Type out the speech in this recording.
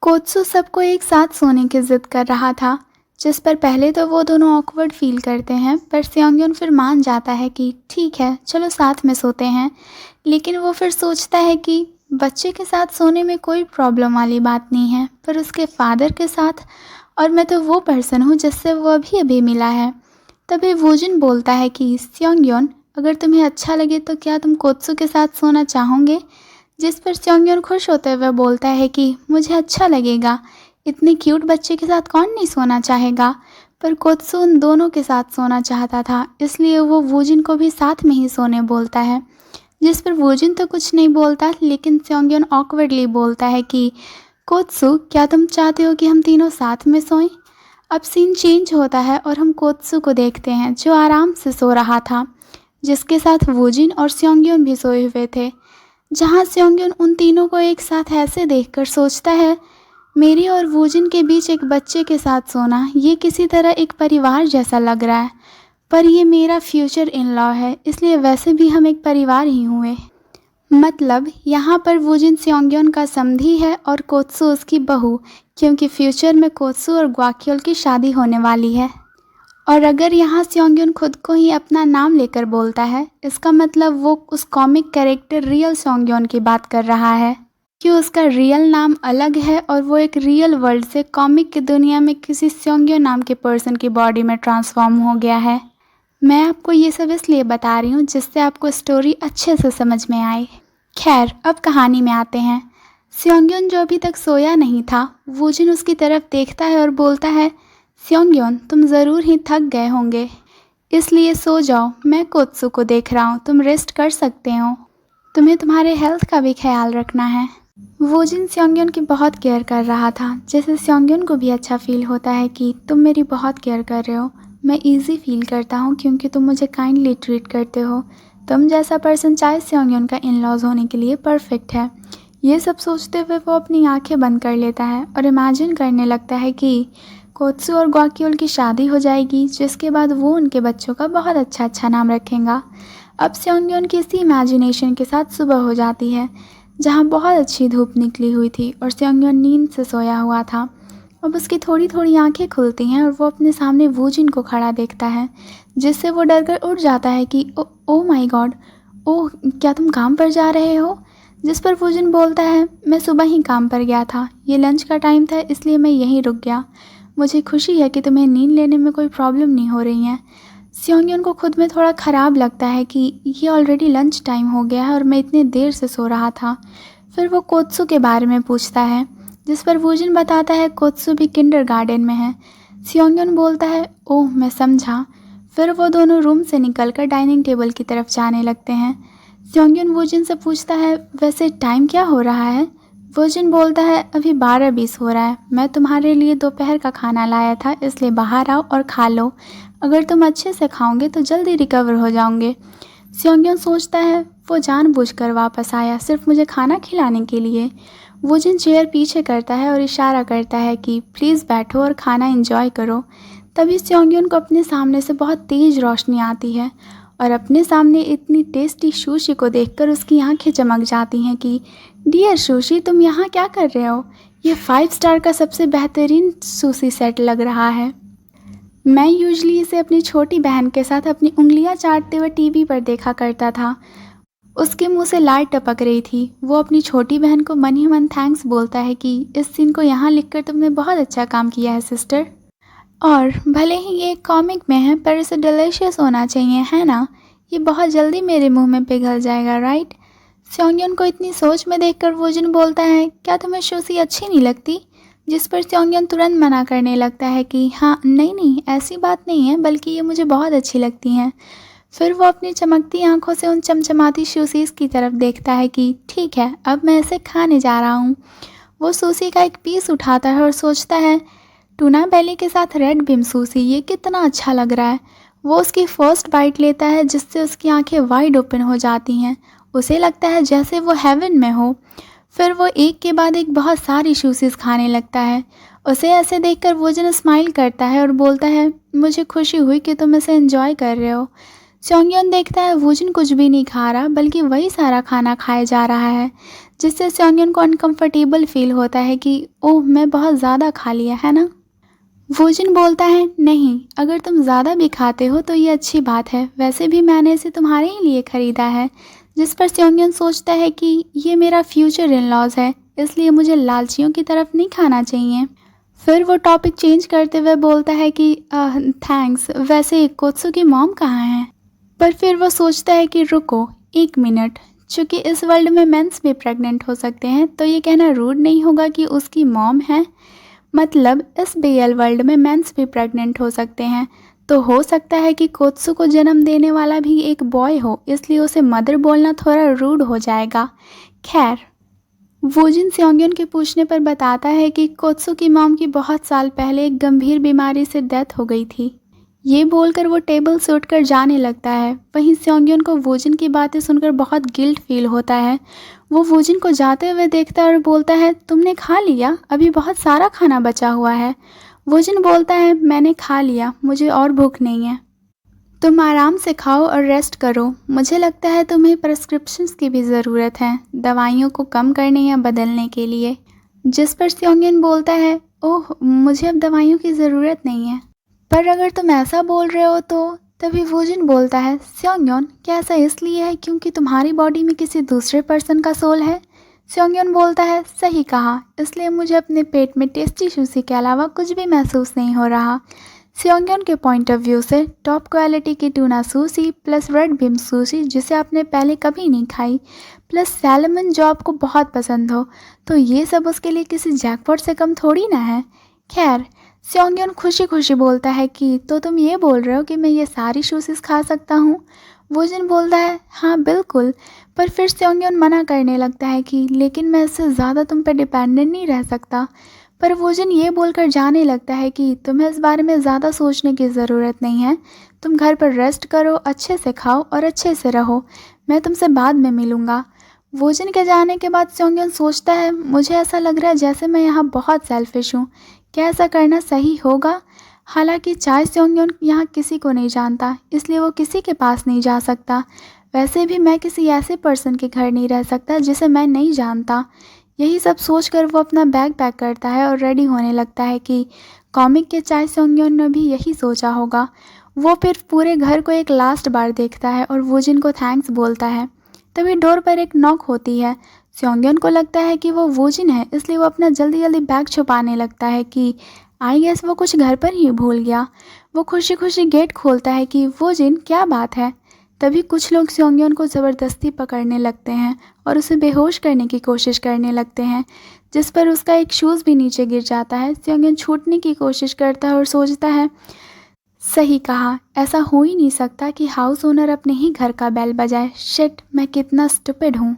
कोत्सू सबको एक साथ सोने की जिद कर रहा था, जिस पर पहले तो वो दोनों ऑकवर्ड फील करते हैं, पर सेयोंग्योन फिर मान जाता है कि ठीक है चलो साथ में सोते हैं। लेकिन वो फिर सोचता है कि बच्चे के साथ सोने में कोई प्रॉब्लम वाली बात नहीं है, पर उसके फादर के साथ, और मैं तो वो पर्सन हूँ जिससे वो अभी अभी मिला है। तभी वूजिन बोलता है कि सेयोंग्योन, अगर तुम्हें अच्छा लगे तो क्या तुम कोत्सू के साथ सोना चाहोगे। जिस पर सेयोंग्योन खुश होते हुए बोलता है कि मुझे अच्छा लगेगा, इतने क्यूट बच्चे के साथ कौन नहीं सोना चाहेगा। पर कोत्सू उन दोनों के साथ सोना चाहता था, इसलिए वो वूजिन को भी साथ में ही सोने बोलता है। जिस पर वूजिन तो कुछ नहीं बोलता, लेकिन सेयोंग्योन ऑकवर्डली बोलता है कि कोत्सू, क्या तुम चाहते हो कि हम तीनों साथ में सोएं। अब सीन चेंज होता है और हम कोत्सू को देखते हैं जो आराम से सो रहा था, जिसके साथ वूजिन और सेयोंग्योन भी सोए हुए थे। जहाँ सेयोंग्योन उन तीनों को एक साथ ऐसे देखकर सोचता है, मेरी और वूजिन के बीच एक बच्चे के साथ सोना, ये किसी तरह एक परिवार जैसा लग रहा है। पर ये मेरा फ्यूचर इन लॉ है, इसलिए वैसे भी हम एक परिवार ही हुए। मतलब यहाँ पर वूजिन सेयोंग्योन का समधी है और कोत्सू उसकी बहू, क्योंकि फ्यूचर में कोत्सू और ग्वाक्योल की शादी होने वाली है। और अगर यहाँ सेयोंग्योन खुद को ही अपना नाम लेकर बोलता है, इसका मतलब वो उस कॉमिक कैरेक्टर रियल सेयोंग्योन की बात कर रहा है, कि उसका रियल नाम अलग है और वो एक रियल वर्ल्ड से कॉमिक की दुनिया में किसी सेयोंग्योन नाम के पर्सन की बॉडी में ट्रांसफॉर्म हो गया है। मैं आपको ये सब इसलिए बता रही हूँ जिससे आपको स्टोरी अच्छे से समझ में आए। खैर, अब कहानी में आते हैं। सेयोंग्योन जो अभी तक सोया नहीं था, वूजिन उसकी तरफ देखता है और बोलता है, सेयोंग्योन तुम ज़रूर ही थक गए होंगे, इसलिए सो जाओ, मैं कोत्सू को देख रहा हूँ, तुम रेस्ट कर सकते हो, तुम्हें तुम्हारे हेल्थ का भी ख्याल रखना है। वूजिन सेयोंग्योन की बहुत केयर कर रहा था, जैसे सेयोंग्योन को भी अच्छा फील होता है कि तुम मेरी बहुत केयर कर रहे हो। मैं इजी फील करता हूँ क्योंकि तुम मुझे काइंडली ट्रीट करते हो। तुम जैसा पर्सन चाहे सेयोंग्योन का इन लॉज होने के लिए परफेक्ट है। ये सब सोचते हुए वो अपनी आंखें बंद कर लेता है और इमेजिन करने लगता है कि कोत्सू और ग्वाक्योल की शादी हो जाएगी, जिसके बाद वो उनके बच्चों का बहुत अच्छा नाम रखेगा। अब सेयोंग्योन की इसी इमेजिनेशन के साथ सुबह हो जाती है, जहाँ बहुत अच्छी धूप निकली हुई थी और सेयोंग्योन नींद से सोया हुआ था। अब उसकी थोड़ी थोड़ी आंखें खुलती हैं और वो अपने सामने वूजिन को खड़ा देखता है, जिससे वो डर कर उठ जाता है कि ओ माय गॉड, ओह क्या तुम काम पर जा रहे हो। जिस पर वूजिन बोलता है, मैं सुबह ही काम पर गया था, ये लंच का टाइम था इसलिए मैं यहीं रुक गया। मुझे खुशी है कि तुम्हें नींद लेने में कोई प्रॉब्लम नहीं हो रही है। सेयोंग्योन को खुद में थोड़ा ख़राब लगता है कि ये ऑलरेडी लंच टाइम हो गया है और मैं इतने देर से सो रहा था। फिर वो कोत्सू के बारे में पूछता है, जिस पर वूजिन बताता है कोत्सू भी किंडरगार्टन में है। सेयोंग्योन बोलता है, ओह मैं समझा। फिर वो दोनों रूम से निकलकर डाइनिंग टेबल की तरफ जाने लगते हैं। सेयोंग्योन वूजिन से पूछता है, वैसे टाइम क्या हो रहा है। वूजिन बोलता है, अभी 12:20 हो रहा है, मैं तुम्हारे लिए दोपहर का खाना लाया था, इसलिए बाहर आओ और खा लो, अगर तुम अच्छे से खाओगे तो जल्दी रिकवर हो जाओगे। सेयोंग्योन सोचता है, वो जानबूझकर वापस आया सिर्फ मुझे खाना खिलाने के लिए। वूजिन चेयर पीछे करता है और इशारा करता है कि प्लीज़ बैठो और खाना एंजॉय करो। तभी सेयोंग्योन को अपने सामने से बहुत तेज़ रोशनी आती है और अपने सामने इतनी टेस्टी सुशी को देखकर उसकी आंखें चमक जाती हैं कि डियर सुशी, तुम यहाँ क्या कर रहे हो। ये 5 स्टार का सबसे बेहतरीन सुशी सेट लग रहा है। मैं यूजुअली इसे अपनी छोटी बहन के साथ अपनी उंगलियां चाटते हुए टीवी पर देखा करता था। उसके मुंह से लार टपक रही थी। वो अपनी छोटी बहन को मन ही मन थैंक्स बोलता है कि इस सीन को यहाँ लिखकर तुमने बहुत अच्छा काम किया है सिस्टर। और भले ही ये एक कॉमिक में है, पर इसे डिलीशियस होना चाहिए, है ना। ये बहुत जल्दी मेरे मुंह में पिघल जाएगा, राइट। सेयोंग्योन को इतनी सोच में देखकर वूजिन बोलता है, क्या तुम्हें सुशी अच्छी नहीं लगती। जिस पर सेयोंग्योन तुरंत मना करने लगता है कि हाँ नहीं ऐसी बात नहीं है, बल्कि ये मुझे बहुत अच्छी लगती हैं। फिर वो अपनी चमकती आंखों से उन चमचमाती सुशीज़ की तरफ देखता है कि ठीक है, अब मैं इसे खाने जा रहा हूँ। वो सुशी का एक पीस उठाता है और सोचता है, टूना बेली के साथ रेड बीम सुशी, ये कितना अच्छा लग रहा है। वो उसकी फर्स्ट बाइट लेता है, जिससे उसकी आंखें वाइड ओपन हो जाती हैं। उसे लगता है जैसे वो हेवन में हो। फिर वो एक के बाद एक बहुत सारी सुशीज़ खाने लगता है। उसे ऐसे देखकर वूजिन स्माइल करता है और बोलता है, मुझे खुशी हुई कि तुम इसे एंजॉय कर रहे हो। सेयोंग्योन देखता है वूजिन कुछ भी नहीं खा रहा, बल्कि वही सारा खाना खाया जा रहा है। जिससे सेओंगयन को अनकंफर्टेबल फील होता है कि ओह मैं बहुत ज़्यादा खा लिया है ना। वोजिन बोलता है नहीं, अगर तुम ज़्यादा भी खाते हो तो ये अच्छी बात है, वैसे भी मैंने इसे तुम्हारे ही लिए ख़रीदा है। जिस पर सेओंगयन सोचता है कि ये मेरा फ्यूचर इन लॉज है, इसलिए मुझे लालचियों की तरफ नहीं खाना चाहिए। फिर वो टॉपिक चेंज करते हुए बोलता है कि थैंक्स, वैसे कोत्सू की मॉम कहाँ है। पर फिर वो सोचता है कि रुको एक मिनट, चूँकि इस वर्ल्ड में मेंस भी प्रेग्नेंट हो सकते हैं तो ये कहना रूड नहीं होगा कि उसकी मॉम है। मतलब इस बीएल वर्ल्ड में मेंस भी प्रेग्नेंट हो सकते हैं, तो हो सकता है कि कोत्सू को जन्म देने वाला भी एक बॉय हो, इसलिए उसे मदर बोलना थोड़ा रूड हो जाएगा। खैर, वोजिन सेओंगयन के पूछने पर बताता है कि कोत्सू की मॉम की बहुत साल पहले एक गंभीर बीमारी से डेथ हो गई थी। ये बोलकर वो टेबल से उठकर जाने लगता है। वहीं सेओंगयन को वोजिन की बातें सुनकर बहुत गिल्ट फील होता है। वो वोजिन को जाते हुए देखता है और बोलता है तुमने खा लिया, अभी बहुत सारा खाना बचा हुआ है। वोजिन बोलता है मैंने खा लिया, मुझे और भूख नहीं है। तुम आराम से खाओ और रेस्ट करो, मुझे लगता है तुम्हें प्रिस्क्रिप्शंस की भी ज़रूरत है, दवाइयों को कम करने या बदलने के लिए। जिस पर सेओंगयन बोलता है ओह मुझे अब दवाइयों की ज़रूरत नहीं है। पर अगर तुम ऐसा बोल रहे हो तो। तभी वोजिन बोलता है सेओंगयन क्या ऐसा इसलिए है क्योंकि तुम्हारी बॉडी में किसी दूसरे पर्सन का सोल है। सेओंगयन बोलता है सही कहा, इसलिए मुझे अपने पेट में टेस्टी सुशी के अलावा कुछ भी महसूस नहीं हो रहा। सेओंगयन के पॉइंट ऑफ व्यू से टॉप क्वालिटी की tuna sushi plus red beam sushi जिसे आपने पहले कभी नहीं खाई प्लस सैलमन जो आपको बहुत पसंद हो, तो ये सब उसके लिए किसी जैकपॉट से कम थोड़ी ना है। खैर, सेओंगयन खुशी खुशी बोलता है कि तो तुम ये बोल रहे हो कि मैं ये सारी सुशीज खा सकता हूँ। वोजिन बोलता है हाँ बिल्कुल, पर फिर सेओंगयन मना करने लगता है कि लेकिन मैं इससे ज़्यादा तुम पर डिपेंडेंट नहीं रह सकता। पर वोजिन ये बोलकर जाने लगता है कि तुम्हें इस बारे में ज़्यादा सोचने की ज़रूरत नहीं है, तुम घर पर रेस्ट करो, अच्छे से खाओ और अच्छे से रहो, मैं तुमसे बाद में मिलूँगा। वोजिन के जाने के बाद सेओंगयन सोचता है मुझे ऐसा लग रहा है जैसे मैं यहाँ बहुत सेल्फिश हूँ, क्या ऐसा करना सही होगा। हालांकि चाय सेओंगयन यहाँ किसी को नहीं जानता, इसलिए वो किसी के पास नहीं जा सकता। वैसे भी मैं किसी ऐसे पर्सन के घर नहीं रह सकता जिसे मैं नहीं जानता। यही सब सोचकर वो अपना बैग पैक करता है और रेडी होने लगता है कि कॉमिक के चाय सेओंगयन ने भी यही सोचा होगा। वो फिर पूरे घर को एक लास्ट बार देखता है और वोजिन को थैंक्स बोलता है। तभी डोर पर एक नॉक होती है। सेओंगयन को लगता है कि वो वोजिन है, इसलिए वो अपना जल्दी जल्दी बैग छुपाने लगता है कि आई गेस वो कुछ घर पर ही भूल गया। वो खुशी खुशी गेट खोलता है कि वोजिन क्या बात है। तभी कुछ लोग सेओंगयन को ज़बरदस्ती पकड़ने लगते हैं और उसे बेहोश करने की कोशिश करने लगते हैं, जिस पर उसका एक शूज़ भी नीचे गिर जाता है। सेओंगयन छूटने की कोशिश करता है और सोचता है सही कहा, ऐसा हो ही नहीं सकता कि हाउस ओनर अपने ही घर का बेल बजाए। शिट, मैं कितना स्टूपिड हूँ।